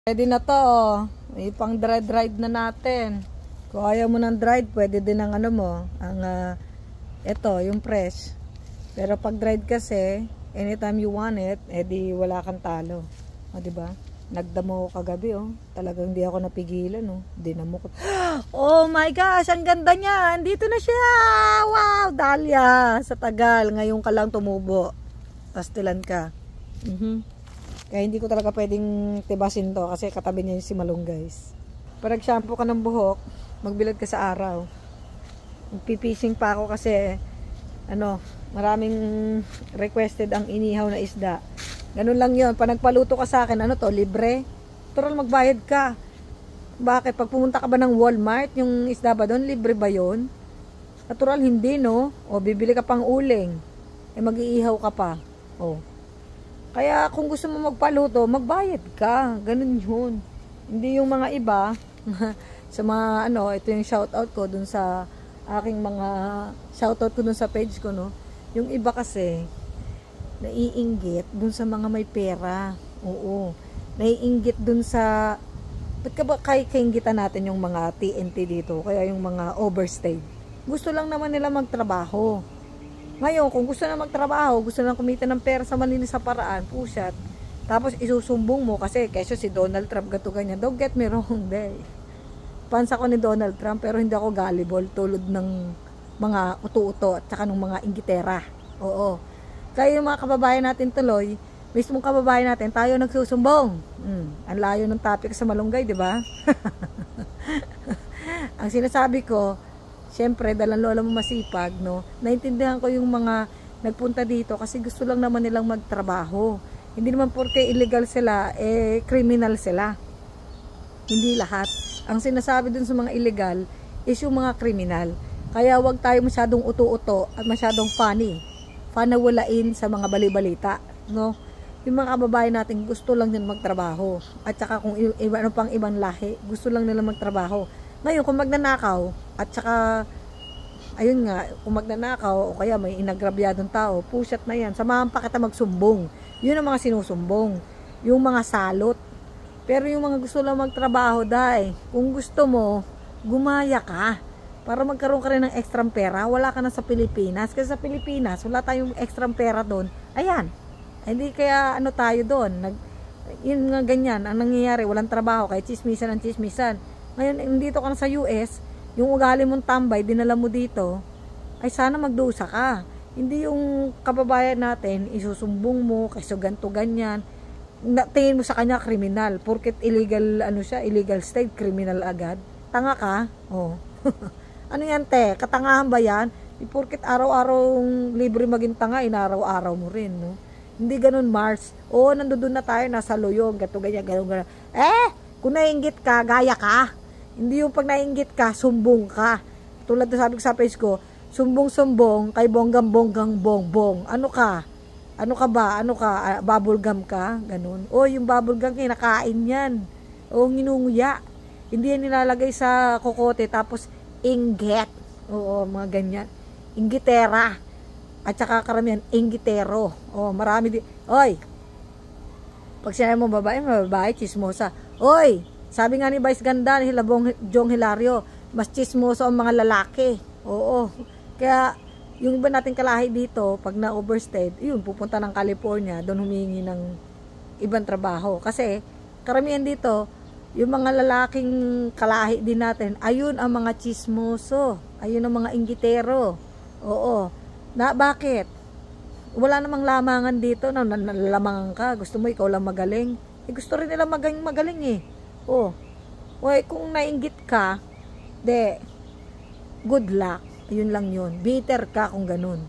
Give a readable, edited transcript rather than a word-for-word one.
Pwede na to, oh. May pang dried na natin. Kung ayaw mo ng dried, pwede din ang ano mo, ang ito, yung fresh. Pero pag dried kasi, anytime you want it, edi wala kang talo. O, diba? Nagdamo ko kagabi, oh. Talagang hindi ako napigilan, oh. Dinamo ko. Oh my gosh, ang ganda niya. Andito na siya. Wow, dahlia. Sa tagal, ngayon ka lang tumubo. Pastilan ka. Kaya hindi ko talaga pwedeng tibasin to kasi katabi niya yung si Malong, guys. Pag nag-shampoo ka ng buhok, magbilad ka sa araw. Magpipising pa ako kasi maraming requested ang inihaw na isda. Ganun lang yun. Pag nagpaluto ka sa akin, libre. Tural magbayad ka. Bakit? Pag pumunta ka ba ng Walmart, yung isda ba doon, libre ba yun? Natural hindi, no? O, bibili ka pang uling. Mag-iihaw ka pa. O. Kaya kung gusto mo magpaluto, magbayad ka. Ganun yun. Hindi yung mga iba, sa mga ito yung shoutout ko dun sa aking mga shoutout ko dun sa page ko, no? Yung iba kasi, naiinggit dun sa mga may pera. Oo. Naiinggit dun sa, ba't ka ba kainggitan natin yung mga TNT dito? Kaya yung mga overstayed. Gusto lang naman nila magtrabaho. Ngayon, kung gusto na magtrabaho, gusto na kumita ng pera sa malinis sa paraan, pusat. Tapos isusumbong mo kasi kesyo si Donald Trump gato ganyan. Don't get me wrong, day. Fans ako ni Donald Trump pero hindi ako gullible tulad ng mga uto-uto at saka ng mga inggitera. Oo. Kaya yung mga kababayan natin tuloy, mismong kababayan natin, tayo nagsusumbong. Ang layo ng topic sa malunggay, di ba? Ang sinasabi ko, siyempre, dahil ang lola mo masipag, no? Naintindihan ko yung mga nagpunta dito kasi gusto lang naman nilang magtrabaho. Hindi naman porque illegal sila, criminal sila. Hindi lahat. Ang sinasabi dun sa mga illegal is yung mga criminal. Kaya wag tayo masyadong uto-uto at masyadong funny. Panawalain sa mga bali-balita, no? Yung mga kababayan natin gusto lang din magtrabaho. At saka kung pang ibang lahi, gusto lang nila magtrabaho. Ngayon, kung magnanakaw, at saka, ayun nga, kung magnanakaw, o kaya may inagrabyadong tao, pusat na yan, samahan pa kita magsumbong. Yun ang mga sinusumbong. Yung mga salot. Pero yung mga gusto lang magtrabaho, dahil, kung gusto mo, gumaya ka. Para magkaroon ka rin ng extra pera, wala ka na sa Pilipinas. Kasi sa Pilipinas, wala tayong extra pera doon. Ayan. Hindi kaya tayo doon. Yun nga ganyan, ang nangyayari, walang trabaho, kaya chismisan ang chismisan. Ngayon, dito ka na sa US, yung ugali mong tambay, dinala mo dito, ay sana magdusa ka. Hindi yung kababayan natin, isusumbong mo, kasi ganto ganyan. Tingin mo sa kanya, kriminal. Porket illegal, illegal state, criminal agad. Tanga ka? Oh. Ano yan, te? Katangahan ba yan? Porket araw-araw libre maging tanga, inaraw-araw mo rin, no? Hindi ganun, Mars. Oo, nandoon na tayo, nasa loyong, gato ganyan, ganun. Kung nainggit ka, gaya ka. Hindi yung pag nainggit ka, sumbong ka. Tulad na sabi ko sa page ko, sumbong-sumbong kay bonggang-bonggang bongbong. Ano ka? Ano ka ba? Ano ka? Bubblegum ka? Ganun. O, yung bubblegum, kinakain yan. O, nginunguya. Hindi yan nilalagay sa kokote, tapos inggit. Oo, mga ganyan. Inggitera. At saka karamihan, inggitero. O, marami Oy! Pag sinabi mo babae, chismosa. Oy! Sabi nga ni Vice Ganda, ni Jong Hilario, mas chismoso ang mga lalaki. Oo. Kaya, yung iba nating kalahi dito, pag na-overstayed, yun, pupunta ng California, doon humingi ng ibang trabaho. Kasi, karamihan dito, yung mga lalaking kalahi din natin, ayun ang mga chismoso. Ayun ang mga inggitero. Oo. Bakit? Wala namang lamangan dito, nalalamangan ka. Gusto mo, ikaw lang magaling. Gusto rin nila magaling eh. Oh, kung nainggit ka, good luck. Yun lang yun. Bitter ka kung ganun.